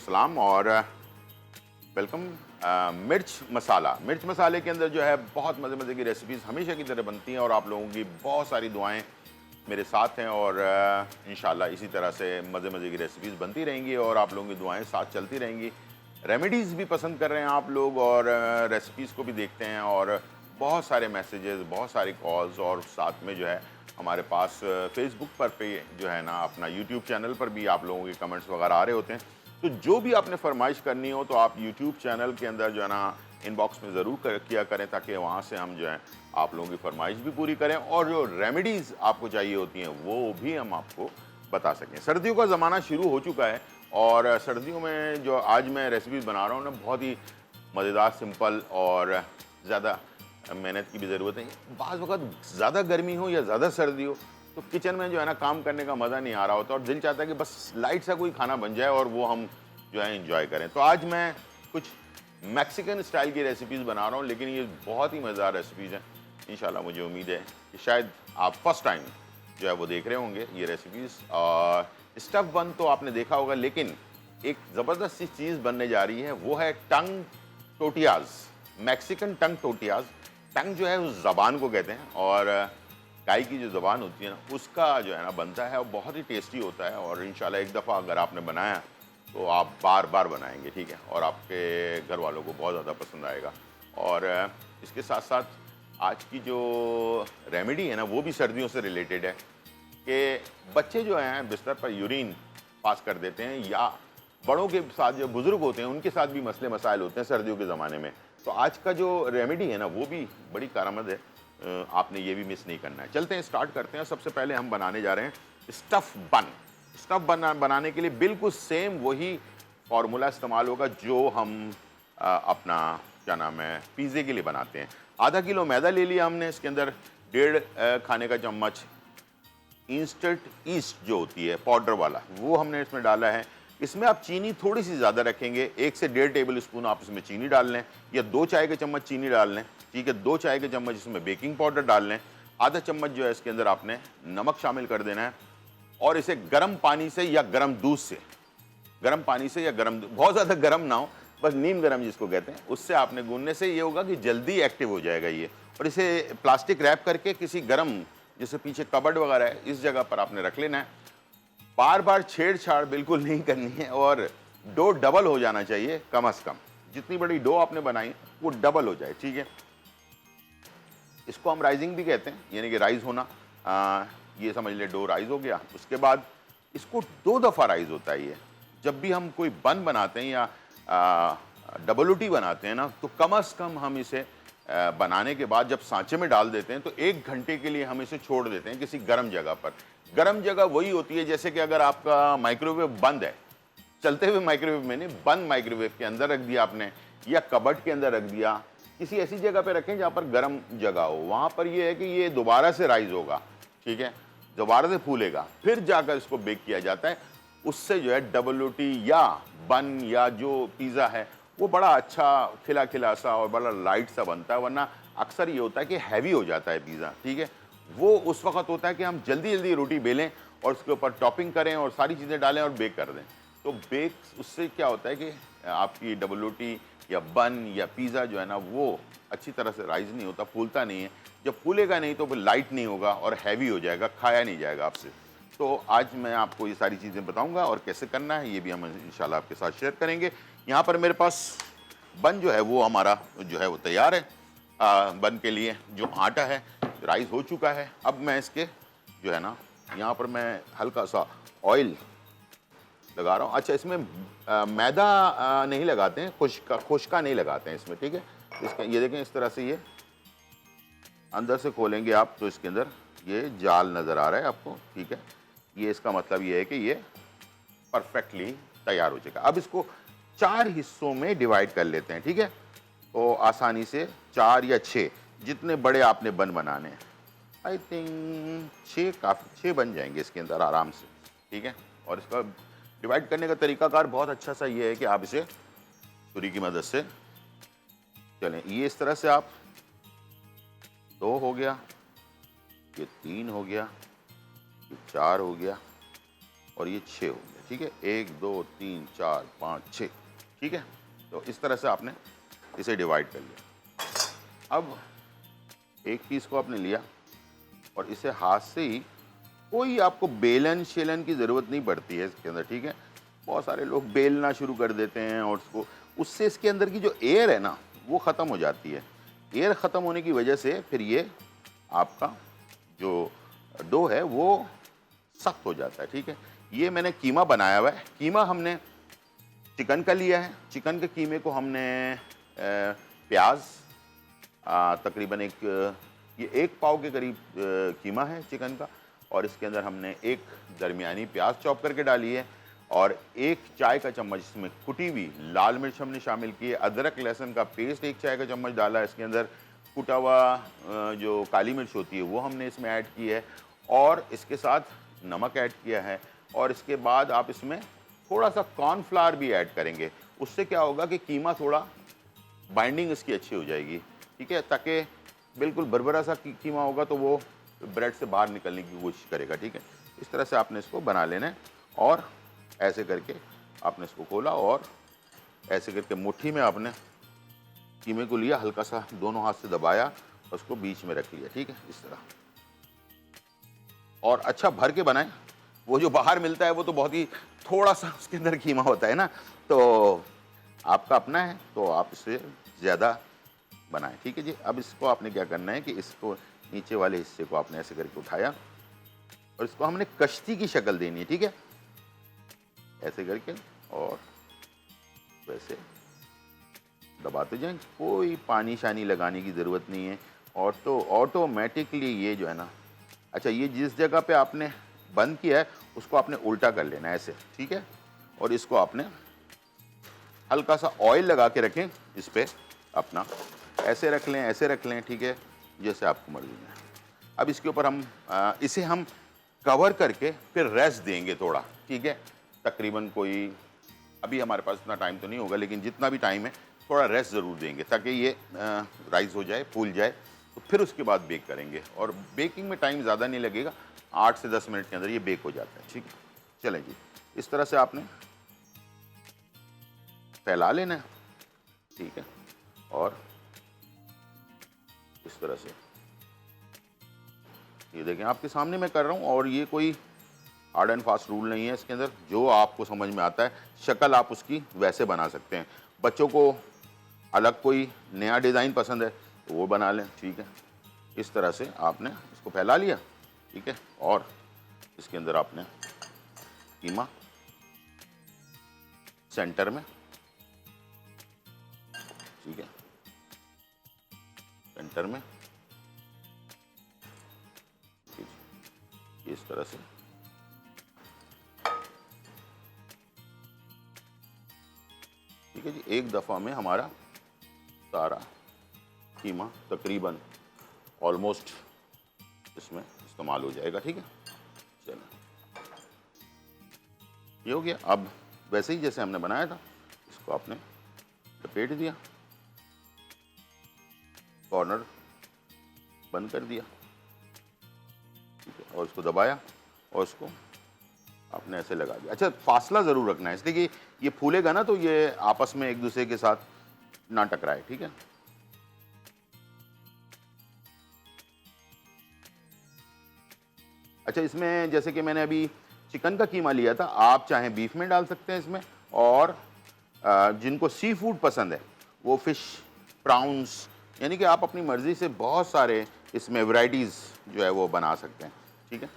अस्सलाम और वेलकम। मिर्च मसाले के अंदर जो है बहुत मज़े मज़े की रेसिपीज़ हमेशा की तरह बनती हैं और आप लोगों की बहुत सारी दुआएं मेरे साथ हैं और इंशाल्लाह इसी तरह से मज़े मज़े की रेसिपीज़ बनती रहेंगी और आप लोगों की दुआएं साथ चलती रहेंगी। रेमेडीज़ भी पसंद कर रहे हैं आप लोग और रेसिपीज़ को भी देखते हैं और बहुत सारे मैसेजेस, बहुत सारी कॉल्स और साथ में जो है हमारे पास फेसबुक पर पे जो है ना अपना यूट्यूब चैनल पर भी आप लोगों के कमेंट्स वगैरह आ रहे होते हैं। तो जो भी आपने फरमाइश करनी हो तो आप यूट्यूब चैनल के अंदर जो है ना इनबॉक्स में ज़रूर किया करें ताकि वहाँ से हम जो है आप लोगों की फरमाइश भी पूरी करें और जो रेमेडीज़ आपको चाहिए होती हैं वो भी हम आपको बता सकें। सर्दियों का ज़माना शुरू हो चुका है और सर्दियों में जो आज मैं रेसिपीज़ बना रहा हूँ ना बहुत ही मज़ेदार, सिंपल और ज़्यादा मेहनत की भी ज़रूरत नहीं है। बाज़ वक़्त ज़्यादा गर्मी हो या ज़्यादा सर्दी हो तो किचन में जो है ना काम करने का मज़ा नहीं आ रहा होता और दिल चाहता है कि बस लाइट सा कोई खाना बन जाए और वो हम जो है एंजॉय करें। तो आज मैं कुछ मैक्सिकन स्टाइल की रेसिपीज़ बना रहा हूँ, लेकिन ये बहुत ही मज़ेदार रेसिपीज़ हैं। इंशाल्लाह मुझे उम्मीद है कि शायद आप फर्स्ट टाइम जो है वो देख रहे होंगे ये रेसिपीज़। और स्टफ़ बन तो आपने देखा होगा, लेकिन एक ज़बरदस्त सी चीज़ बनने जा रही है, वो है टंग टोटियाज़, मैक्सिकन टंग टोटियाज़। टंग जो है उस ज़बान को कहते हैं और गाय की जो ज़बान होती है ना उसका जो है ना बनता है और बहुत ही टेस्टी होता है और इंशाल्लाह एक दफ़ा अगर आपने बनाया तो आप बार बार बनाएंगे, ठीक है, और आपके घर वालों को बहुत ज़्यादा पसंद आएगा। और इसके साथ साथ आज की जो रेमेडी है ना वो भी सर्दियों से रिलेटेड है कि बच्चे जो हैं बिस्तर पर यूरिन पास कर देते हैं या बड़ों के साथ जो बुज़ुर्ग होते हैं उनके साथ भी मसले मसाइल होते हैं सर्दियों के ज़माने में। तो आज का जो रेमेडी है ना वो भी बड़ी कारआमद है, आपने ये भी मिस नहीं करना है। चलते हैं, स्टार्ट करते हैं। सबसे पहले हम बनाने जा रहे हैं स्टफ़ बन। बनाने के लिए बिल्कुल सेम वही फार्मूला इस्तेमाल होगा जो हम अपना क्या नाम है पिज़्ज़े के लिए बनाते हैं। आधा किलो मैदा ले लिया हमने, इसके अंदर 1.5 खाने का चम्मच इंस्टेंट ईस्ट जो होती है पाउडर वाला वो हमने इसमें डाला है। इसमें आप चीनी थोड़ी सी ज़्यादा रखेंगे, 1 से 1.5 टेबल स्पून आप इसमें चीनी डाल लें या 2 चाय के चम्मच चीनी डाल लें, ठीक है। 2 चाय के चम्मच इसमें बेकिंग पाउडर डाल लें, आधा चम्मच जो है इसके अंदर आपने नमक शामिल कर देना है और इसे गर्म पानी से या गर्म दूध से, गर्म पानी से या गर्म, बहुत ज़्यादा गर्म ना हो, बस नीम गर्म जिसको कहते हैं, उससे आपने गूंदने से ये होगा कि जल्दी एक्टिव हो जाएगा ये। और इसे प्लास्टिक रैप करके किसी गर्म, जैसे पीछे कबर्ड वगैरह है, इस जगह पर आपने रख लेना है। बार बार छेड़छाड़ बिल्कुल नहीं करनी है और डो डबल हो जाना चाहिए कम से कम। जितनी बड़ी डो आपने बनाई वो डबल हो जाए, ठीक है। इसको हम राइजिंग भी कहते हैं, यानी कि राइज होना। ये समझ ले डो राइज हो गया। उसके बाद इसको 2 दफ़ा राइज होता है ये। जब भी हम कोई बन बनाते हैं या डबल रोटी बनाते हैं ना तो कम से कम हम इसे बनाने के बाद जब सांचे में डाल देते हैं तो 1 घंटे के लिए हम इसे छोड़ देते हैं किसी गर्म जगह पर। गर्म जगह वही होती है जैसे कि अगर आपका माइक्रोवेव बंद है, चलते हुए माइक्रोवेव में नहीं, बंद माइक्रोवेव के अंदर रख दिया आपने या कबर्ड के अंदर रख दिया, किसी ऐसी जगह पे रखें जहाँ पर गर्म जगह हो। वहाँ पर ये है कि ये दोबारा से राइज होगा, ठीक है, दोबारा से फूलेगा, फिर जाकर इसको बेक किया जाता है। उससे जो है डबल रोटी या बन या जो पिज़्ज़ा है वो बड़ा अच्छा खिला खिला सा और बड़ा लाइट सा बनता है। वरना अक्सर ये होता है कि हैवी हो जाता है पिज़्ज़ा, ठीक है। वो उस वक्त होता है कि हम जल्दी जल्दी रोटी बेलें और उसके ऊपर टॉपिंग करें और सारी चीज़ें डालें और बेक कर दें। तो बेक उससे क्या होता है कि आपकी डबल रोटी या बन या पिज़्ज़ा जो है ना वो अच्छी तरह से राइज नहीं होता, फूलता नहीं है। जब फूलेगा नहीं तो वो लाइट नहीं होगा और हैवी हो जाएगा, खाया नहीं जाएगा आपसे। तो आज मैं आपको ये सारी चीज़ें बताऊंगा और कैसे करना है ये भी हम इंशाल्लाह आपके साथ शेयर करेंगे। यहाँ पर मेरे पास बन जो है वो हमारा जो है वो तैयार है। बन के लिए जो आटा है राइस हो चुका है। अब मैं इसके जो है ना यहाँ पर मैं हल्का सा ऑयल लगा रहा हूँ। अच्छा, इसमें मैदा नहीं लगाते हैं, खुशका नहीं लगाते हैं इसमें, ठीक है। इसका ये देखें, इस तरह से ये अंदर से खोलेंगे आप तो इसके अंदर ये जाल नज़र आ रहा है आपको, ठीक है। ये इसका मतलब ये है कि ये परफेक्टली तैयार हो जाएगा। अब इसको 4 हिस्सों में डिवाइड कर लेते हैं, ठीक है। तो आसानी से 4 या 6 जितने बड़े आपने बन बनाने हैं, आई थिंक 6 काफ़ी, 6 बन जाएंगे इसके अंदर आराम से, ठीक है। और इसका डिवाइड करने का तरीकाकार बहुत अच्छा सा ये है कि आप इसे छुरी की मदद से चलें। ये इस तरह से आप 2 हो गया, ये 3 हो गया, ये 4 हो गया, और ये 6 हो गया, ठीक है। 1 2 3 4 5 6, ठीक है। तो इस तरह से आपने इसे डिवाइड कर लिया। अब एक पीस को आपने लिया और इसे हाथ से ही, कोई आपको बेलन शेलन की ज़रूरत नहीं पड़ती है इसके अंदर, ठीक है। बहुत सारे लोग बेलना शुरू कर देते हैं और उससे इसके अंदर की जो एयर है ना वो ख़त्म हो जाती है। एयर ख़त्म होने की वजह से फिर ये आपका जो डो है वो सख्त हो जाता है, ठीक है। ये मैंने कीमा बनाया हुआ है। कीमा हमने चिकन का लिया है। चिकन के कीमे को हमने प्याज तकरीबन ये 1 पाव के करीब कीमा है चिकन का, और इसके अंदर हमने एक दरमियानी प्याज चॉप करके डाली है और 1 चाय का चम्मच इसमें कुटी हुई लाल मिर्च हमने शामिल की है। अदरक लहसुन का पेस्ट 1 चाय का चम्मच डाला है इसके अंदर। कुटा हुआ जो काली मिर्च होती है वो हमने इसमें ऐड की है और इसके साथ नमक ऐड किया है। और इसके बाद आप इसमें थोड़ा सा कॉर्नफ्लावर भी ऐड करेंगे। उससे क्या होगा कि कीमा थोड़ा बाइंडिंग इसकी अच्छी हो जाएगी, ठीक है, ताकि बिल्कुल भरभरा सा कीमा होगा तो वो ब्रेड से बाहर निकलने की कोशिश करेगा, ठीक है। इस तरह से आपने इसको बना लेना है और ऐसे करके आपने इसको खोला और ऐसे करके मुट्ठी में आपने कीमे को लिया, हल्का सा दोनों हाथ से दबाया और उसको बीच में रख लिया, ठीक है, इस तरह। और अच्छा भर के बनाएं। वो जो बाहर मिलता है वो तो बहुत ही थोड़ा सा उसके अंदर कीमा होता है ना, तो आपका अपना है तो आप इससे ज़्यादा बनाएं, ठीक है जी। अब इसको आपने क्या करना है कि इसको नीचे वाले हिस्से को आपने ऐसे करके उठाया और इसको हमने कश्ती की शक्ल देनी है, ठीक है, ऐसे करके और वैसे दबाते जाएं। कोई पानी शानी लगाने की ज़रूरत नहीं है और तो ऑटोमेटिकली ये जो है ना, अच्छा ये जिस जगह पे आपने बंद किया है उसको आपने उल्टा कर लेना है ऐसे, ठीक है। और इसको आपने हल्का सा ऑयल लगा के रखें इस पर अपना, ऐसे रख लें, ऐसे रख लें, ठीक है, जैसे आपको मर्जी है। अब इसके ऊपर हम इसे हम कवर करके फिर रेस्ट देंगे थोड़ा, ठीक है। तकरीबन कोई, अभी हमारे पास इतना टाइम तो नहीं होगा लेकिन जितना भी टाइम है थोड़ा रेस्ट ज़रूर देंगे ताकि ये राइस हो जाए, फूल जाए, तो फिर उसके बाद बेक करेंगे। और बेकिंग में टाइम ज़्यादा नहीं लगेगा, 8 से 10 मिनट के अंदर ये बेक हो जाता है, ठीक है। चलें जी, इस तरह से आपने फैला लेना है, ठीक है, और इस तरह से ये देखें आपके सामने मैं कर रहा हूँ। और ये कोई हार्ड एंड फास्ट रूल नहीं है इसके अंदर, जो आपको समझ में आता है शक्ल आप उसकी वैसे बना सकते हैं। बच्चों को अलग कोई नया डिज़ाइन पसंद है तो वो बना लें, ठीक है। इस तरह से आपने इसको फैला लिया, ठीक है, और इसके अंदर आपने कीमा सेंटर में, ठीक है, सेंटर में इस तरह से, ठीक है जी। एक दफ़ा में हमारा सारा कीमा तकरीबन ऑलमोस्ट इसमें इस्तेमाल हो जाएगा, ठीक है। चलो ये हो गया। अब वैसे ही जैसे हमने बनाया था इसको आपने लपेट दिया, कॉर्नर बंद कर दिया, ठीक है, और इसको दबाया और इसको आपने ऐसे लगा दिया। अच्छा फासला ज़रूर रखना है इसलिए कि ये फूलेगा ना तो ये आपस में एक दूसरे के साथ ना टकराए, ठीक है। अच्छा इसमें जैसे कि मैंने अभी चिकन का कीमा लिया था, आप चाहें बीफ में डाल सकते हैं इसमें, और जिनको सी फूड पसंद है वो फिश, प्राउंस, यानी कि आप अपनी मर्ज़ी से बहुत सारे इसमें वैरायटीज़ जो है वो बना सकते हैं, ठीक है।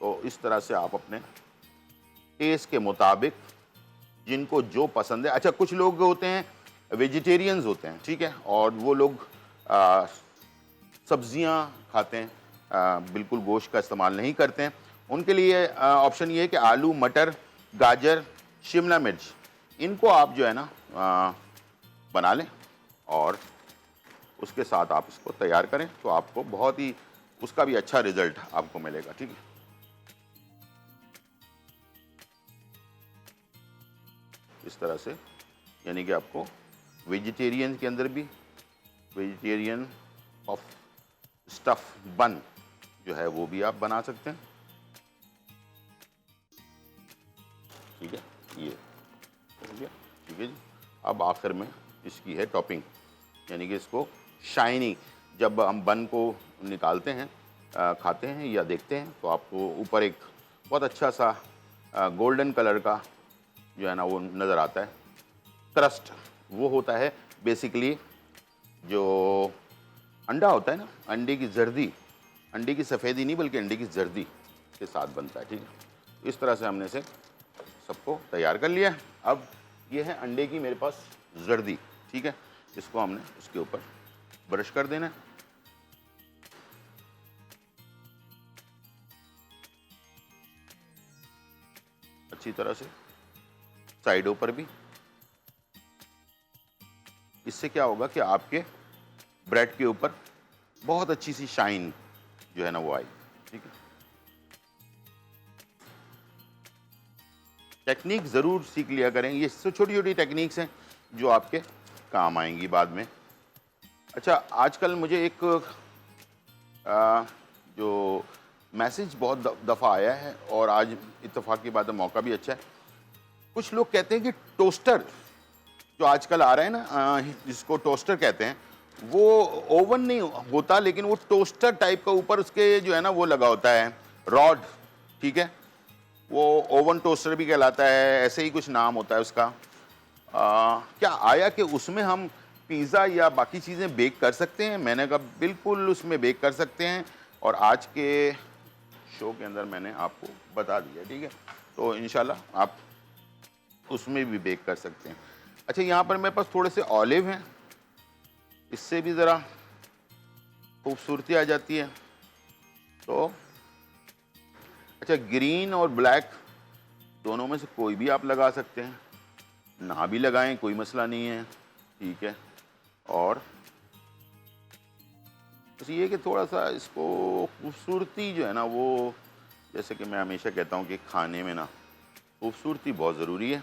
तो इस तरह से आप अपने टेस्ट के मुताबिक जिनको जो पसंद है। अच्छा कुछ लोग होते हैं वेजिटेरियंस होते हैं, ठीक है, और वो लोग सब्जियां खाते हैं, बिल्कुल गोश्त का इस्तेमाल नहीं करते हैं। उनके लिए ऑप्शन ये है कि आलू, मटर, गाजर, शिमला मिर्च, इनको आप जो है ना बना लें और उसके साथ आप इसको तैयार करें तो आपको बहुत ही उसका भी अच्छा रिजल्ट आपको मिलेगा, ठीक है। इस तरह से यानी कि आपको वेजिटेरियन के अंदर भी वेजिटेरियन ऑफ स्टफ बन जो है वो भी आप बना सकते हैं। ठीक है, ये हो गया। ठीक है जी, अब आखिर में इसकी है टॉपिंग, यानी कि इसको शाइनी, जब हम बन को निकालते हैं, खाते हैं या देखते हैं, तो आपको ऊपर एक बहुत अच्छा सा गोल्डन कलर का जो है ना वो नज़र आता है क्रस्ट। वो होता है बेसिकली जो अंडा होता है ना, अंडे की जर्दी, अंडे की सफ़ेदी नहीं बल्कि अंडे की जर्दी के साथ बनता है। ठीक है, इस तरह से हमने से सबको तैयार कर लिया है। अब ये है अंडे की मेरे पास जर्दी। ठीक है, इसको हमने इसके ऊपर ब्रश कर देना है। अच्छी तरह से साइडों पर भी। इससे क्या होगा कि आपके ब्रेड के ऊपर बहुत अच्छी सी शाइन जो है ना वो आई। ठीक है, टेक्निक ज़रूर सीख लिया करें, ये छोटी छोटी टेक्निक्स हैं जो आपके काम आएंगी बाद में। अच्छा, आजकल मुझे एक जो मैसेज बहुत दफ़ा आया है और आज इत्तेफाक की बात है, मौका भी अच्छा है। कुछ लोग कहते हैं कि टोस्टर जो आजकल आ रहा है ना, जिसको टोस्टर कहते हैं, वो ओवन नहीं होता लेकिन वो टोस्टर टाइप का ऊपर उसके जो है ना वो लगा होता है रॉड। ठीक है, वो ओवन टोस्टर भी कहलाता है, ऐसे ही कुछ नाम होता है उसका। क्या आया कि उसमें हम पिज़्ज़ा या बाकी चीज़ें बेक कर सकते हैं? मैंने कहा बिल्कुल उसमें बेक कर सकते हैं, और आज के शो के अंदर मैंने आपको बता दिया। ठीक है, तो इंशाल्लाह आप उसमें भी बेक कर सकते हैं। अच्छा, यहाँ पर मेरे पास थोड़े से ऑलिव हैं, इससे भी ज़रा खूबसूरती आ जाती है। तो अच्छा, ग्रीन और ब्लैक दोनों में से कोई भी आप लगा सकते हैं, ना भी लगाएं कोई मसला नहीं है। ठीक है, और बस ये कि थोड़ा सा इसको खूबसूरती जो है ना वो, जैसे कि मैं हमेशा कहता हूँ कि खाने में ना खूबसूरती बहुत ज़रूरी है।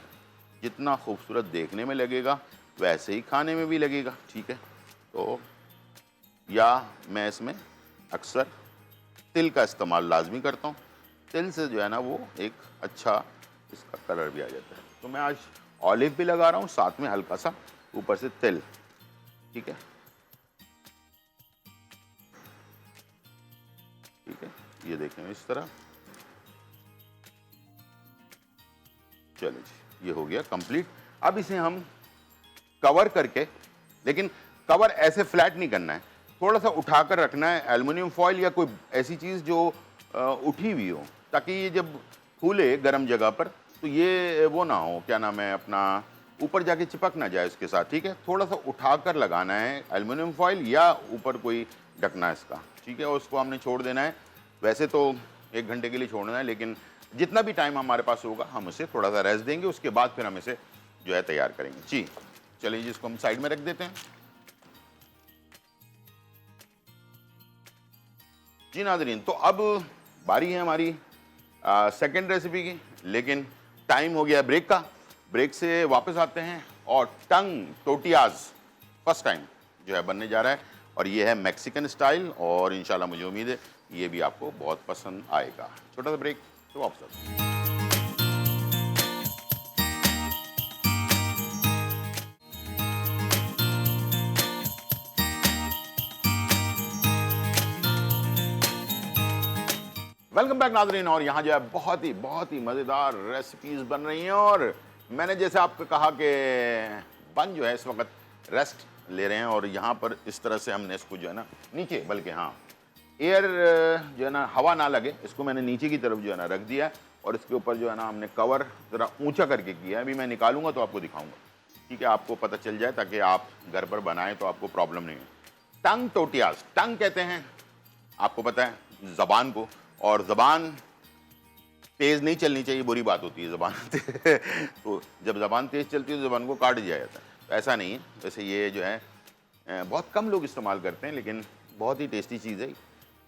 जितना खूबसूरत देखने में लगेगा वैसे ही खाने में भी लगेगा। ठीक है, तो या मैं इसमें अक्सर तिल का इस्तेमाल लाजमी करता हूँ। तिल से जो है ना वो एक अच्छा इसका कलर भी आ जाता है। तो मैं आज ऑलिव भी लगा रहा हूँ, साथ में हल्का सा ऊपर से तिल। ठीक है, ठीक है, ये देखें इस तरह। चलिए जी, ये हो गया कंप्लीट। अब इसे हम कवर करके, लेकिन कवर ऐसे फ्लैट नहीं करना है, थोड़ा सा उठाकर रखना है, एल्युमिनियम फॉइल या कोई ऐसी चीज़ जो उठी हुई हो, ताकि ये जब फूले गर्म जगह पर तो ये वो ना हो, क्या नाम है अपना, ऊपर जाके चिपक ना जाए उसके साथ। ठीक है, थोड़ा सा उठाकर लगाना है एल्युमिनियम फॉइल या ऊपर कोई ढकना है इसका। ठीक है, और उसको हमने छोड़ देना है। वैसे तो 1 घंटे के लिए छोड़ना है, लेकिन जितना भी टाइम हमारे पास होगा हम उसे थोड़ा सा रेस्ट देंगे, उसके बाद फिर हम इसे जो है तैयार करेंगे। जी चलिए जी, इसको हम साइड में रख देते हैं। जी नाज़रीन, तो अब बारी है हमारी सेकंड रेसिपी की, लेकिन टाइम हो गया ब्रेक का। ब्रेक से वापस आते हैं और टंग टोटियाज फर्स्ट टाइम जो है बनने जा रहा है, और ये है मैक्सिकन स्टाइल, और इंशाल्लाह मुझे उम्मीद है ये भी आपको बहुत पसंद आएगा। छोटा सा ब्रेक, तो वापस आते हैं। वेलकम बैक नाज़रीन, और यहाँ जो है बहुत ही मज़ेदार रेसिपीज़ बन रही हैं, और मैंने जैसे आपको कहा कि बन जो है इस वक्त रेस्ट ले रहे हैं, और यहाँ पर इस तरह से हमने इसको जो है ना नीचे, बल्कि हाँ एयर जो है ना हवा ना लगे, इसको मैंने नीचे की तरफ जो है ना रख दिया है, और इसके ऊपर जो है ना हमने कवर ज़रा ऊंचा करके किया है। अभी मैं निकालूंगा तो आपको दिखाऊंगा, ठीक है, आपको पता चल जाए, ताकि आप घर पर बनाएं तो आपको प्रॉब्लम नहीं है। टंग टोटियाज, टंग कहते हैं आपको पता है ज़बान को, और ज़बान तेज़ नहीं चलनी चाहिए, बुरी बात होती है ज़बान तो जब ज़बान तेज़ चलती है तो ज़बान को काट दिया जाता है, तो ऐसा नहीं है। वैसे ये जो है बहुत कम लोग इस्तेमाल करते हैं, लेकिन बहुत ही टेस्टी चीज़ है।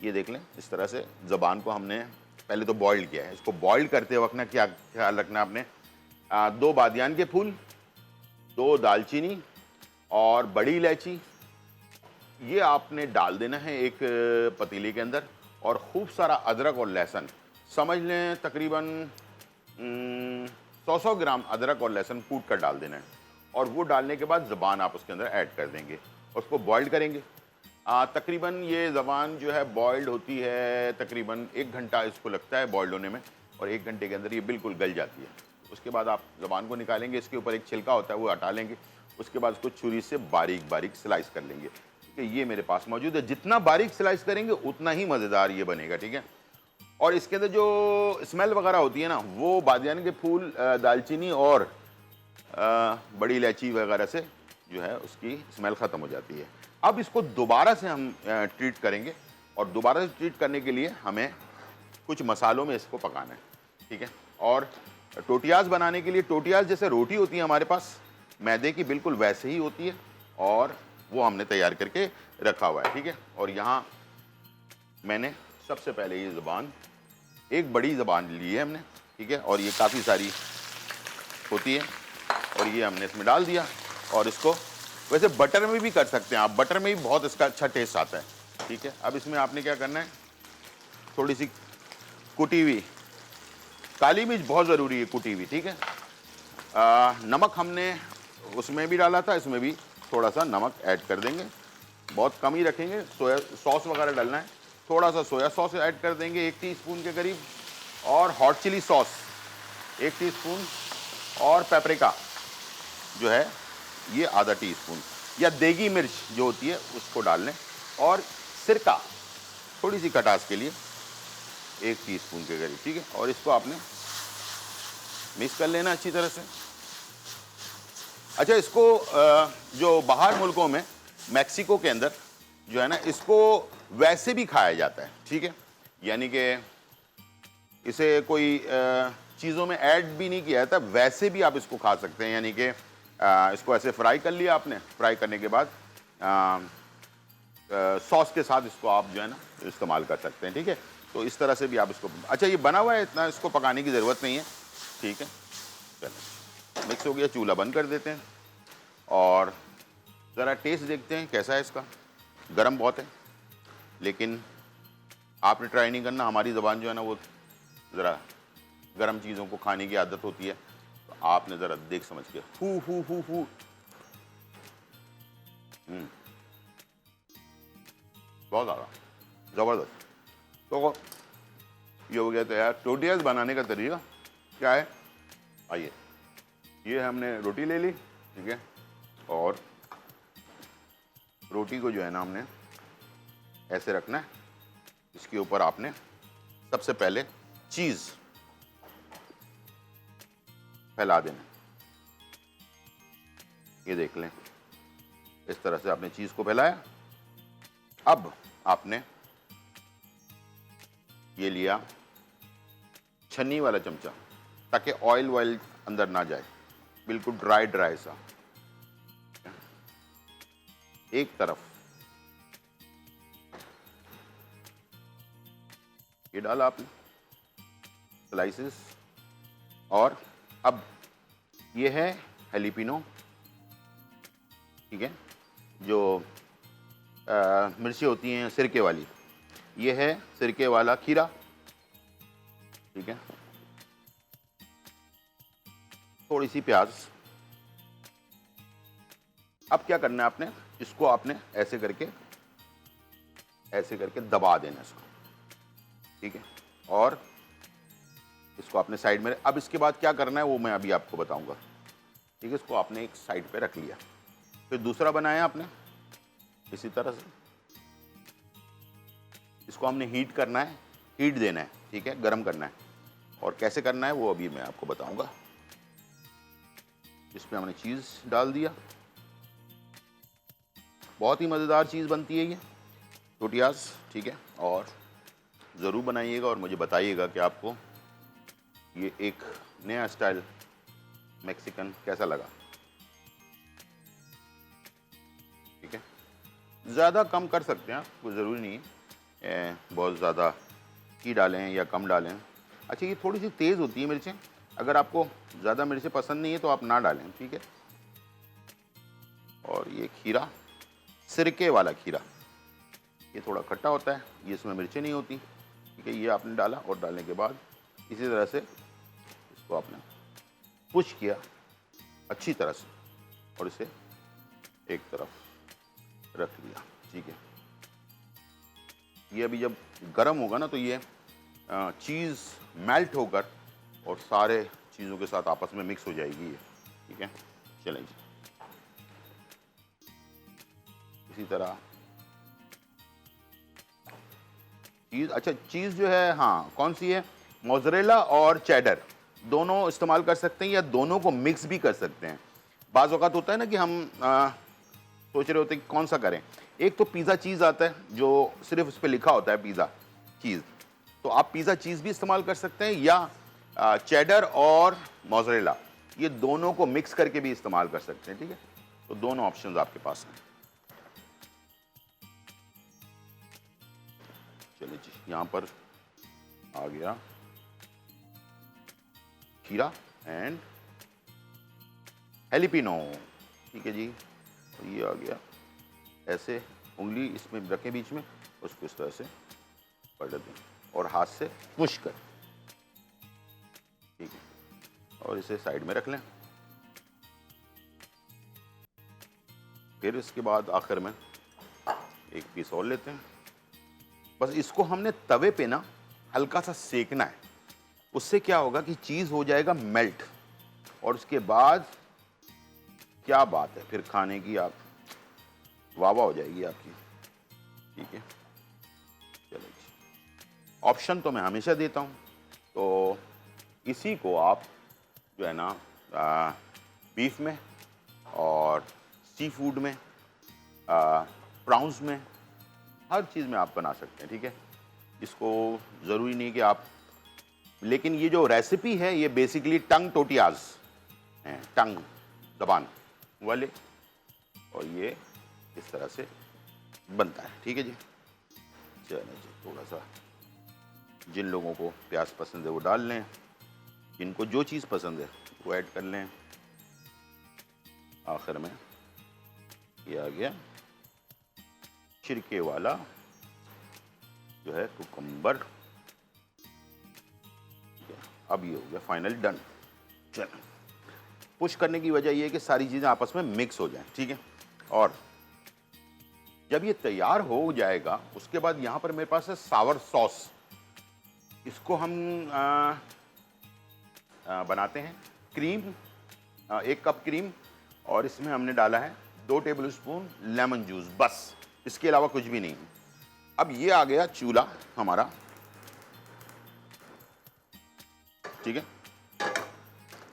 ये देख लें, इस तरह से ज़बान को हमने पहले तो बॉइल्ड किया है। इसको बॉइल्ड करते वक्त ना क्या ख्याल रखना आपने, 2 बादियान के फूल, 2 दालचीनी और बड़ी इलायची, ये आपने डाल देना है एक पतीले के अंदर, और खूब सारा अदरक और लहसुन, समझ लें तकरीबन 100 ग्राम अदरक और लहसुन कूट कर डाल देना है और वो डालने के बाद ज़बान आप उसके अंदर ऐड कर देंगे, उसको बॉइल्ड करेंगे। तकरीबन ये ज़बान जो है बॉइल्ड होती है, तकरीबन 1 घंटा इसको लगता है बॉइल्ड होने में और 1 घंटे के अंदर ये बिल्कुल गल जाती है। उसके बाद आप ज़बान को निकालेंगे, इसके ऊपर एक छिलका होता है वो हटा लेंगे, उसके बाद उसको छुरी से बारीक बारीक स्लाइस कर लेंगे। ठीक है, ये मेरे पास मौजूद है। जितना बारीक स्लाइस करेंगे उतना ही मज़ेदार ये बनेगा। ठीक है, और इसके अंदर जो स्मेल वगैरह होती है ना, वो बादियान के फूल, दालचीनी और बड़ी इलायची वगैरह से जो है उसकी स्मेल ख़त्म हो जाती है। अब इसको दोबारा से हम ट्रीट करेंगे और दोबारा से ट्रीट करने के लिए हमें कुछ मसालों में इसको पकाना है। ठीक है, और टोटियाज़ बनाने के लिए, टोटियाज़ जैसे रोटी होती है हमारे पास मैदे की, बिल्कुल वैसे ही होती है और वो हमने तैयार करके रखा हुआ है। ठीक है, और यहाँ मैंने सबसे पहले ये ज़बान, एक बड़ी ज़बान ली है हमने। ठीक है, और ये काफ़ी सारी होती है और ये हमने इसमें डाल दिया और इसको, वैसे बटर में भी कर सकते हैं आप, बटर में भी बहुत इसका अच्छा टेस्ट आता है। ठीक है, अब इसमें आपने क्या करना है, थोड़ी सी कुटी हुई काली मिर्च बहुत ज़रूरी है, कुटी हुई। ठीक है, नमक हमने उसमें भी डाला था, इसमें भी थोड़ा सा नमक ऐड कर देंगे, बहुत कम ही रखेंगे। सोया सॉस वगैरह डालना है, थोड़ा सा सोया सॉस ऐड कर देंगे 1 टीस्पून के करीब, और हॉट चिली सॉस 1 टीस्पून, और पेपरिका जो है ये आधा टीस्पून, या देगी मिर्च जो होती है उसको डाल लें, और सिरका थोड़ी सी खटास के लिए 1 टीस्पून के करीब। ठीक है, और इसको आपने मिक्स कर लेना अच्छी तरह से। अच्छा, इसको जो बाहर मुल्कों में, मैक्सिको के अंदर जो है ना, इसको वैसे भी खाया जाता है। ठीक है, यानी कि इसे कोई चीज़ों में ऐड भी नहीं किया जाता, वैसे भी आप इसको खा सकते हैं। यानी कि इसको ऐसे फ्राई कर लिया आपने, फ्राई करने के बाद सॉस के साथ इसको आप जो है ना इस्तेमाल कर सकते हैं। ठीक है, तो इस तरह से भी आप इसको, अच्छा ये बना हुआ है, इतना इसको पकाने की ज़रूरत नहीं है। ठीक है, चलो मिक्स हो गया, चूल्हा बंद कर देते हैं और ज़रा टेस्ट देखते हैं कैसा है इसका। गरम बहुत है, लेकिन आपने ट्राई नहीं करना, हमारी ज़बान जो है ना वो ज़रा गरम चीज़ों को खाने की आदत होती है, तो आपने ज़रा देख समझ के फू फू फू फू। बहुत ज़्यादा ज़बरदस्त। तो ये हो गया तैयार। टोटियाज़ बनाने का तरीका क्या है, आइए, ये हमने रोटी ले ली। ठीक है, और रोटी को जो है ना हमने ऐसे रखना है, इसके ऊपर आपने सबसे पहले चीज़ फैला देना। ये देख लें, इस तरह से आपने चीज़ को फैलाया। अब आपने ये लिया छन्नी वाला चमचा, ताकि ऑयल वॉयल अंदर ना जाए, बिल्कुल ड्राई ड्राई सा। एक तरफ ये डाला आपने स्लाइसेस, और अब ये है हेलिपिनो। ठीक है, जो मिर्ची होती हैं सिरके वाली, ये है सिरके वाला खीरा। ठीक है, थोड़ी सी प्याज। अब क्या करना है आपने, इसको आपने ऐसे करके दबा देना इसको। ठीक है, और इसको आपने साइड में, अब इसके बाद क्या करना है वो मैं अभी आपको बताऊंगा। ठीक है, इसको आपने एक साइड पे रख लिया, फिर दूसरा बनाया आपने इसी तरह से, इसको हमने हीट करना है, हीट देना है। ठीक है, गरम करना है, और कैसे करना है वो अभी मैं आपको बताऊंगा। इसमें हमने चीज़ डाल दिया, बहुत ही मज़ेदार चीज़ बनती है ये टोटियाज़। ठीक है, और ज़रूर बनाइएगा और मुझे बताइएगा कि आपको ये एक नया स्टाइल मैक्सिकन कैसा लगा। ठीक है, ज़्यादा कम कर सकते हैं आप, कोई ज़रूरी नहीं है बहुत ज़्यादा ही डालें या कम डालें। अच्छा, ये थोड़ी सी तेज़ होती है मिर्चें, अगर आपको ज़्यादा मिर्चें पसंद नहीं है तो आप ना डालें। ठीक है, और ये खीरा, सिरके वाला खीरा, ये थोड़ा खट्टा होता है, ये इसमें मिर्चें नहीं होती। ठीक है, ये आपने डाला, और डालने के बाद इसी तरह से इसको आपने पुश किया अच्छी तरह से और इसे एक तरफ रख लिया, ठीक है। ये अभी जब गर्म होगा ना तो ये चीज़ मेल्ट होकर और सारे चीज़ों के साथ आपस में मिक्स हो जाएगी ये, ठीक है। चलें जी, इसी तरह चीज़, अच्छा चीज़ जो है, हाँ कौन सी है, मोज़रेला और चेडर दोनों इस्तेमाल कर सकते हैं या दोनों को मिक्स भी कर सकते हैं। बाज़ औक़ात होता है ना कि हम सोच रहे होते हैं कि कौन सा करें। एक तो पिज़्ज़ा चीज़ आता है जो सिर्फ उस पर लिखा होता है पिज़्ज़ा चीज़, तो आप पिज़्ज़ा चीज़ भी इस्तेमाल कर सकते हैं या चेडर और मोज़रेला ये दोनों को मिक्स करके भी इस्तेमाल कर सकते हैं, ठीक है। तो दोनों ऑप्शंस आपके पास हैं। चलिए जी, यहाँ पर आ गया खीरा एंड हेलिपिनो, ठीक है जी। तो ये आ गया, ऐसे उंगली इसमें रखें बीच में, उसको इस तरह से पलट दें और हाथ से पुश कर, ठीक है, और इसे साइड में रख लें। फिर इसके बाद आखिर में एक पीस और लेते हैं। बस इसको हमने तवे पे ना हल्का सा सेकना है, उससे क्या होगा कि चीज़ हो जाएगा मेल्ट और उसके बाद क्या बात है, फिर खाने की आप वाह वाह हो जाएगी आपकी, ठीक है। चलो जी, ऑप्शन तो मैं हमेशा देता हूँ, तो इसी को आप जो है ना बीफ में और सी फूड में, प्राउंस में, हर चीज़ में आप बना सकते हैं, ठीक है। इसको ज़रूरी नहीं कि आप, लेकिन ये जो रेसिपी है ये बेसिकली टंग टोटियाज हैं, टंग ज़बान वाले, और ये इस तरह से बनता है, ठीक है जी। चलिए जी, थोड़ा सा जिन लोगों को प्याज पसंद है वो डाल लें, जिनको जो चीज़ पसंद है वो ऐड कर लें। आखिर में ये आ गया छिलके वाला जो है कुकम्बर, अब ये हो गया फाइनल डन। चलो, पुश करने की वजह ये है कि सारी चीज़ें आपस में मिक्स हो जाएं, ठीक है। और जब ये तैयार हो जाएगा उसके बाद यहाँ पर मेरे पास है सावर सॉस, इसको हम बनाते हैं। क्रीम, 1 कप क्रीम, और इसमें हमने डाला है 2 टेबलस्पून लेमन जूस, बस, इसके अलावा कुछ भी नहीं। अब ये आ गया चूल्हा हमारा, ठीक है।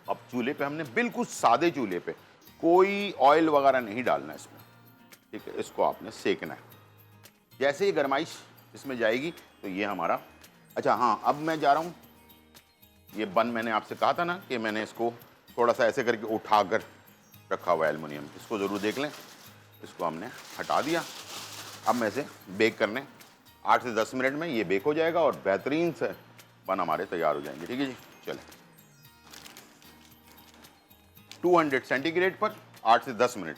अब चूल्हे पे हमने बिल्कुल सादे चूल्हे पे, कोई ऑयल वगैरह नहीं डालना इसमें, ठीक है। इसको आपने सेकना है, जैसे ही गरमाइश इसमें जाएगी तो ये हमारा, अच्छा हाँ, अब मैं जा रहा हूँ, ये बन मैंने आपसे कहा था ना कि मैंने इसको थोड़ा सा ऐसे करके उठाकर रखा हुआ है एल्युमिनियम, इसको ज़रूर देख लें। इसको हमने हटा दिया। अब मैं इसे बेक करने 8 से 10 मिनट में ये बेक हो जाएगा और बेहतरीन से बन हमारे तैयार हो जाएंगे, ठीक है जी। चलें, 200 सेंटीग्रेड पर 8 से 10 मिनट।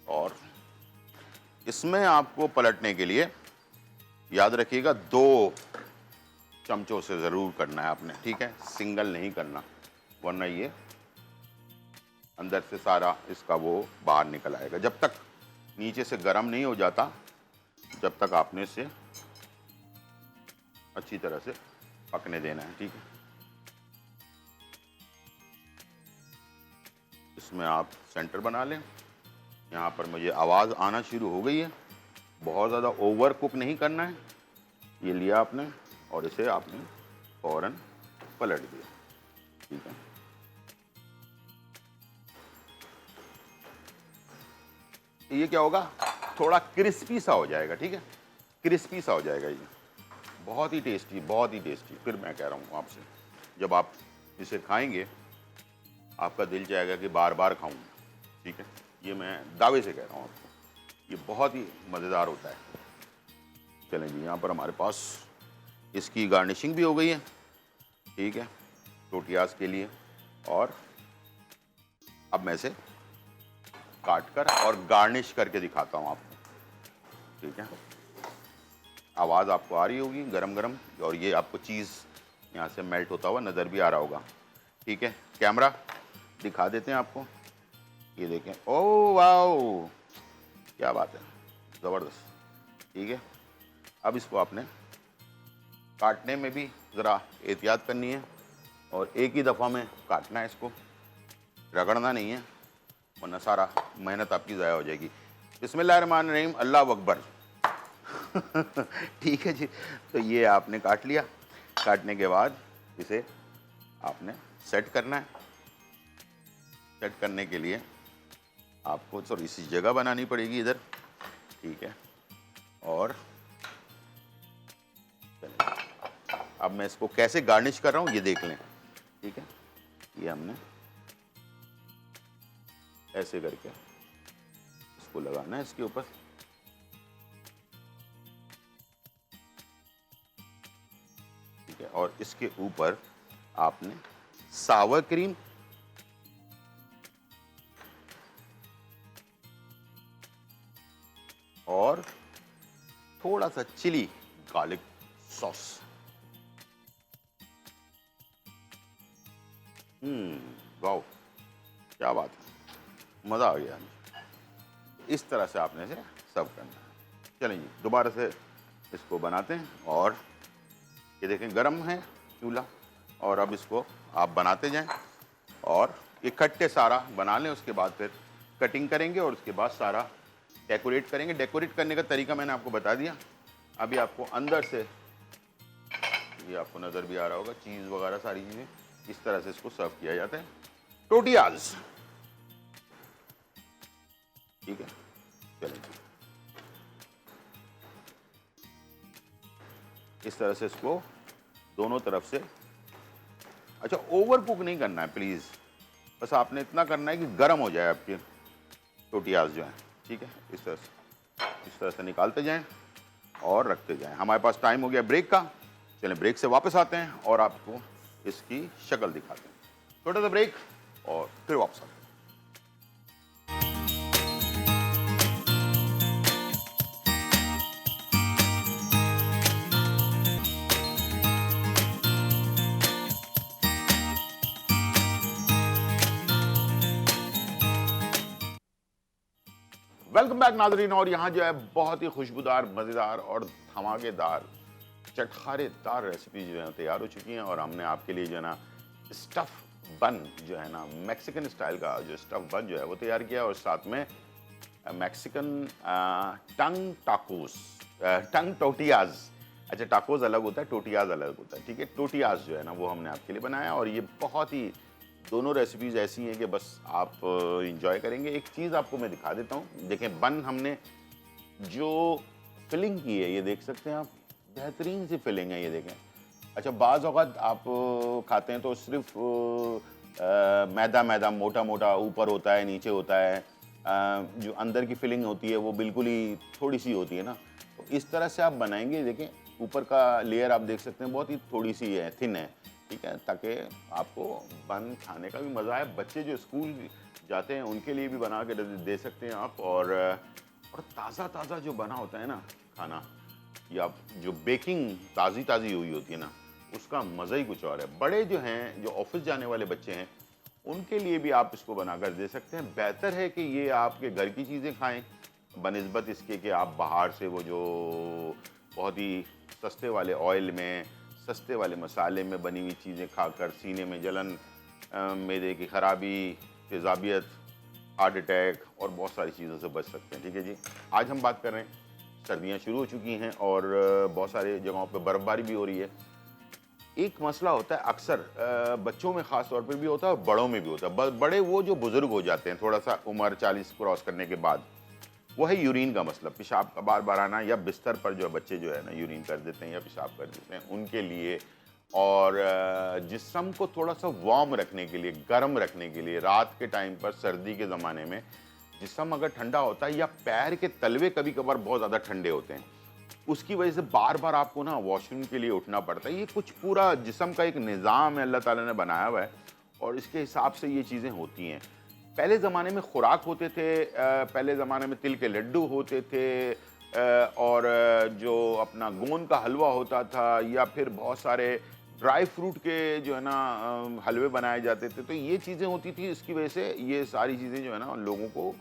और इसमें आपको पलटने के लिए याद रखिएगा 2 चमचों से ज़रूर करना है आपने, ठीक है, सिंगल नहीं करना, वरना ये अंदर से सारा इसका वो बाहर निकल आएगा। जब तक नीचे से गर्म नहीं हो जाता जब तक आपने इसे अच्छी तरह से पकने देना है, ठीक है। इसमें आप सेंटर बना लें। यहाँ पर मुझे आवाज़ आना शुरू हो गई है, बहुत ज़्यादा ओवर कुक नहीं करना है। ये लिया आपने और इसे आपने फ़ौरन पलट दिया, ठीक है। ये क्या होगा, थोड़ा क्रिस्पी सा हो जाएगा, ठीक है, क्रिस्पी सा हो जाएगा। ये बहुत ही टेस्टी, बहुत ही टेस्टी। फिर मैं कह रहा हूँ आपसे, जब आप इसे खाएंगे आपका दिल चाहेगा कि बार बार खाऊं, ठीक है। ये मैं दावे से कह रहा हूँ आपको, ये बहुत ही मज़ेदार होता है। चलें जी, यहाँ पर हमारे पास इसकी गार्निशिंग भी हो गई है, ठीक है, टोटियास के लिए। और अब मैं इसे काट कर और गार्निश करके दिखाता हूँ आपको, ठीक है। आवाज़ आपको आ रही होगी गरम गरम, और ये आपको चीज़ यहाँ से मेल्ट होता हुआ नज़र भी आ रहा होगा। ठीक है, कैमरा दिखा देते हैं आपको। ये देखें, ओह वाओ, क्या बात है, ज़बरदस्त। ठीक है, अब इसको आपने काटने में भी ज़रा एहतियात करनी है और एक ही दफ़ा में काटना है इसको, रगड़ना नहीं है, वरना सारा मेहनत आपकी ज़ाया हो जाएगी। बिस्मिल्लाहिर्रहमानिर्रहीम, अल्लाह अकबर। ठीक है जी, तो ये आपने काट लिया। काटने के बाद इसे आपने सेट करना है। सेट करने के लिए आपको थोड़ी सी जगह बनानी पड़ेगी इधर। ठीक है, और चलिए अब मैं इसको कैसे गार्निश कर रहा हूँ ये देख लें। ठीक है, ये हमने ऐसे करके इसको लगाना है इसके ऊपर। ठीक है, और इसके ऊपर आपने सावर क्रीम और थोड़ा सा चिली गार्लिक सॉस। वाओ, क्या बात है, मज़ा आ गया। इस तरह से आपने इसे सर्व करना है। चलें जी, दोबारा से इसको बनाते हैं। और ये देखें गरम है चूल्हा, और अब इसको आप बनाते जाएं और इकट्ठे सारा बना लें। उसके बाद फिर कटिंग करेंगे और उसके बाद सारा डेकोरेट करेंगे। डेकोरेट करने का तरीका मैंने आपको बता दिया। अभी आपको अंदर से, ये आपको नज़र भी आ रहा होगा, चीज़ वगैरह सारी चीज़ें, इस तरह से इसको सर्व किया जाता है। टोटियाज। ठीक है, चलें इस तरह से इसको दोनों तरफ से, अच्छा ओवर कुक नहीं करना है प्लीज़, बस आपने इतना करना है कि गर्म हो जाए आपके टोटियाज जो हैं। ठीक है, इस तरह से निकालते जाएं और रखते जाएं। हमारे पास टाइम हो गया ब्रेक का। चलें ब्रेक से वापस आते हैं और आपको इसकी शक्ल दिखाते हैं। छोटा सा ब्रेक और फिर वापस आते हैं। वेलकम बैक नाजरीन। और यहाँ जो है बहुत ही खुशबूदार, मज़ेदार और धमाकेदार, चटखारेदार रेसिपी जो है तैयार हो चुकी हैं। और हमने आपके लिए जो है ना स्टफ़ बन जो है ना मैक्सिकन स्टाइल का जो स्टफ़ बन जो है वो तैयार किया, और साथ में मैक्सिकन टंग टाकोस, टंग टोटियाज। अच्छा, टाकोस अलग होता है, टोटियाज अलग होता है। ठीक है, टोटियाज जो है ना वो हमने आपके लिए बनाया। और ये बहुत ही, दोनों रेसिपीज़ ऐसी हैं कि बस आप इंजॉय करेंगे। एक चीज़ आपको मैं दिखा देता हूँ। देखें, बन हमने जो फिलिंग की है ये देख सकते हैं आप, बेहतरीन सी फिलिंग है ये देखें। अच्छा, बाज़ औक़ात आप खाते हैं तो सिर्फ मैदा मैदा मोटा मोटा ऊपर होता है, नीचे होता है, जो अंदर की फिलिंग होती है वो बिल्कुल ही थोड़ी सी होती है ना। तो इस तरह से आप बनाएंगे, देखें ऊपर का लेयर आप देख सकते हैं बहुत ही थोड़ी सी है, थिन है। ठीक है, ताकि आपको बन खाने का भी मज़ा आए। बच्चे जो स्कूल जाते हैं उनके लिए भी बना के दे सकते हैं आप। और ताज़ा ताज़ा जो बना होता है ना खाना, या जो बेकिंग ताज़ी ताज़ी हुई होती है ना, उसका मज़ा ही कुछ और है। बड़े जो हैं, जो ऑफिस जाने वाले बच्चे हैं, उनके लिए भी आप इसको बनाकर दे सकते हैं। बेहतर है कि ये आपके घर की चीज़ें खाएं बनिस्बत इसके कि आप बाहर से वो जो बहुत ही सस्ते वाले ऑयल में, सस्ते वाले मसाले में बनी हुई चीज़ें खाकर सीने में जलन, मैदे की ख़राबी, तेज़ाबियत, हार्ट अटैक और बहुत सारी चीज़ों से बच सकते हैं। ठीक है जी, आज हम बात कर रहे हैं, सर्दियाँ शुरू हो चुकी हैं और बहुत सारे जगहों पे बर्फ़बारी भी हो रही है। एक मसला होता है अक्सर बच्चों में ख़ास तौर पर भी होता है और बड़ों में भी होता है। बड़े वो जो बुज़ुर्ग हो जाते हैं थोड़ा सा उम्र 40 क्रॉस करने के बाद, वो है यूरिन का मसला, पेशाब का बार बार आना, या बिस्तर पर जो बच्चे जो है ना यूरिन कर देते हैं या पेशाब कर देते हैं, उनके लिए। और जिस्म को थोड़ा सा वार्म रखने के लिए, गर्म रखने के लिए, रात के टाइम पर सर्दी के ज़माने में जिस्म अगर ठंडा होता है या पैर के तलवे कभी कभार बहुत ज़्यादा ठंडे होते हैं, उसकी वजह से बार बार आपको ना वॉशरूम के लिए उठना पड़ता है। ये कुछ पूरा जिस्म का एक निज़ाम है, अल्लाह ताला ने बनाया हुआ है और इसके हिसाब से ये चीज़ें होती हैं। पहले ज़माने में खुराक होते थे, पहले ज़माने में तिल के लड्डू होते थे, और जो अपना गोंद का हलवा होता था या फिर बहुत सारे ड्राई फ्रूट के जो है ना हलवे बनाए जाते थे, तो ये चीज़ें होती थी। इसकी वजह से ये सारी चीज़ें जो है ना लोगों को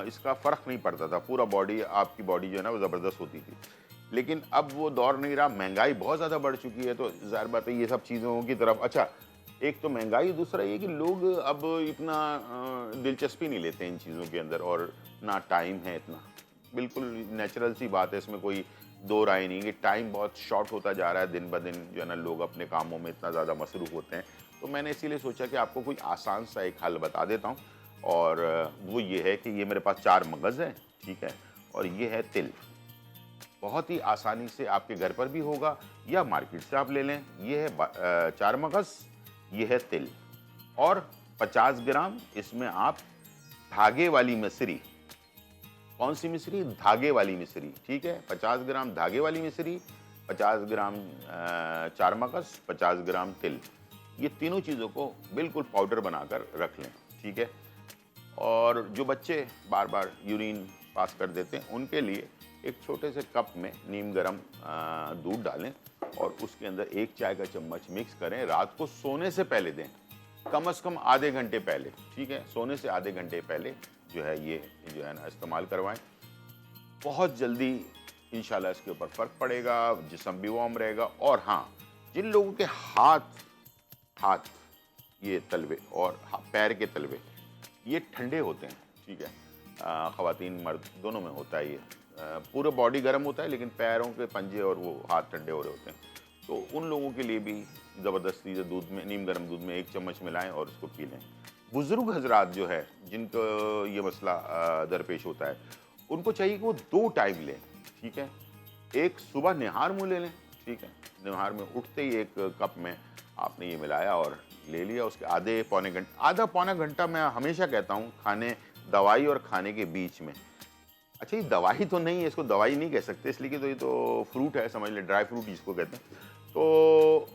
इसका फ़र्क नहीं पड़ता था। पूरा बॉडी, आपकी बॉडी जो है ना वो ज़बरदस्त होती थी। लेकिन अब वो दौर नहीं रहा, महंगाई बहुत ज़्यादा बढ़ चुकी है, तो ज़ाहिर बात है ये सब चीज़ों की तरफ, अच्छा एक तो महंगाई, दूसरा ये कि लोग अब इतना दिलचस्पी नहीं लेते इन चीज़ों के अंदर, और ना टाइम है इतना। बिल्कुल नेचुरल सी बात है, इसमें कोई दो राय नहीं कि टाइम बहुत शॉर्ट होता जा रहा है दिन ब दिन, जो है ना लोग अपने कामों में इतना ज़्यादा मसरूफ़ होते हैं। तो मैंने इसीलिए सोचा कि आपको कोई आसान सा एक हल बता देता हूँ, और वो ये है कि ये मेरे पास 4 मगज़ हैं, ठीक है? और ये है तिल। बहुत ही आसानी से आपके घर पर भी होगा या मार्केट से आप ले लें। ये है 4 मगज़, ये है तिल, और 50 ग्राम इसमें आप धागे वाली मिश्री। कौन सी मिश्री? धागे वाली मिश्री, ठीक है? 50 ग्राम धागे वाली मिश्री, 50 ग्राम 4 मगज़, 50 ग्राम तिल। ये तीनों चीज़ों को बिल्कुल पाउडर बनाकर रख लें, ठीक है? और जो बच्चे बार-बार यूरिन पास कर देते हैं, उनके लिए एक छोटे से कप में नीम गरम दूध डालें और उसके अंदर 1 चाय का चम्मच मिक्स करें। रात को सोने से पहले दें, कम से कम आधे घंटे पहले, ठीक है? सोने से आधे घंटे पहले जो है ये जो है ना इस्तेमाल करवाएं। बहुत जल्दी इंशाल्लाह इसके ऊपर फ़र्क पड़ेगा, जिस्म भी वार्म रहेगा। और हाँ, जिन लोगों के हाथ ये तलवे और पैर के तलवे ये ठंडे होते हैं, ठीक है? ख़वातीन मर्द दोनों में होता है ये। पूरा बॉडी गर्म होता है, लेकिन पैरों के पंजे और वो हाथ ठंडे हो रहे होते हैं। तो उन लोगों के लिए भी ज़बरदस्ती से दूध में, नीम गर्म दूध में 1 चम्मच मिलाएं और उसको पी लें। बुज़ुर्ग हज़रात जो है, जिनको ये मसला दरपेश होता है, उनको चाहिए कि वो 2 टाइम लें, ठीक है? एक सुबह निहार मुँह ले लें, ठीक है? निहार में उठते ही 1 कप में आपने ये मिलाया और ले लिया। उसके आधा पौना घंटा मैं हमेशा कहता हूँ खाने, दवाई और खाने के बीच में। अच्छा, ये दवाई तो नहीं है, इसको दवाई नहीं कह सकते इसलिए कि तो ये तो फ्रूट है, समझ लें, ड्राई फ्रूट जिसको कहते हैं। तो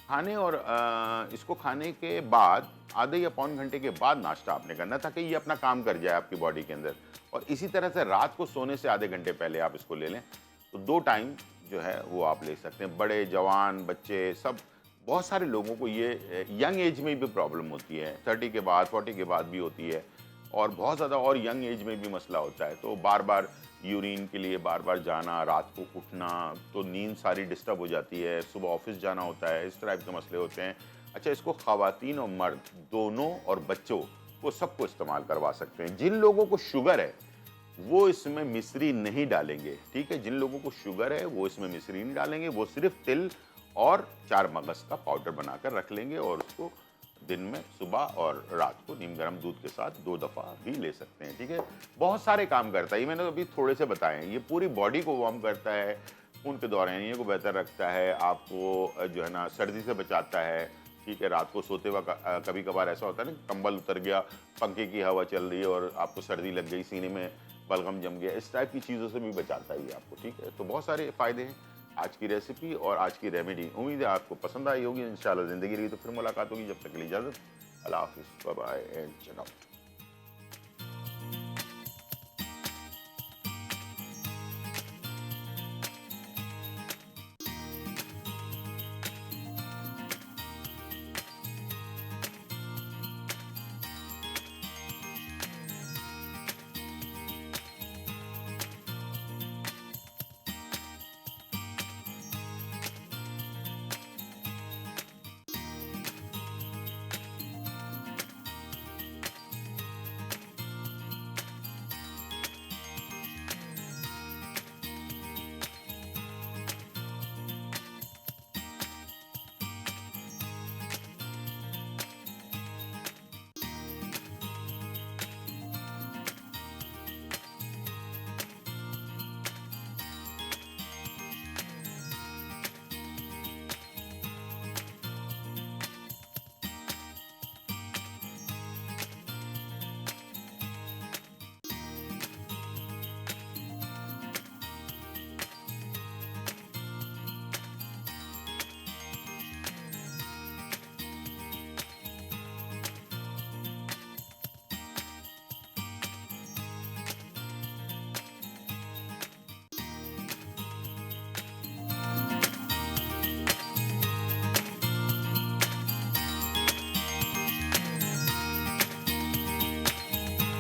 खाने और इसको खाने के बाद आधे या पौन घंटे के बाद नाश्ता आपने करना, ताकि ये अपना काम कर जाए आपकी बॉडी के अंदर। और इसी तरह से रात को सोने से आधे घंटे पहले आप इसको ले लें। तो 2 टाइम जो है वो आप ले सकते हैं। बड़े, जवान, बच्चे सब, बहुत सारे लोगों को ये यंग एज में भी प्रॉब्लम होती है, 30 के बाद, 40 के बाद भी होती है, और बहुत ज़्यादा और यंग एज में भी मसला होता है। तो बार-बार यूरिन के लिए बार-बार जाना, रात को उठना, तो नींद सारी डिस्टर्ब हो जाती है, सुबह ऑफिस जाना होता है, इस टाइप के मसले होते हैं। अच्छा, इसको ख़वातीन और मर्द दोनों और बच्चों को सबको इस्तेमाल करवा सकते हैं। जिन लोगों को शुगर है वो इसमें मिश्री नहीं डालेंगे, ठीक है? जिन लोगों को शुगर है वो इसमें मिश्री नहीं डालेंगे, वो सिर्फ तिल और 4 मगज़ का पाउडर बनाकर रख लेंगे और उसको दिन में सुबह और रात को नीम गर्म दूध के साथ 2 दफ़ा भी ले सकते हैं, ठीक है? बहुत सारे काम करता है ये, मैंने तो अभी थोड़े से बताए हैं। ये पूरी बॉडी को वार्म करता है, खून के दौरानिये को बेहतर रखता है, आपको जो है ना सर्दी से बचाता है, ठीक है? रात को सोते वक़्त कभी-कभार ऐसा होता है ना, कंबल उतर गया, पंखे की हवा चल रही है और आपको सर्दी लग गई, सीने में बलगम जम गया, इस टाइप की चीज़ों से भी बचाता है ये आपको, ठीक है? तो बहुत सारे फ़ायदे हैं आज की रेसिपी और आज की रेमेडी। उम्मीद है आपको पसंद आई होगी। इंशाल्लाह ज़िंदगी रही तो फिर मुलाकात होगी। जब तक के लिए इजाज़त। अल्लाह हाफ़िज़, bye bye and check out.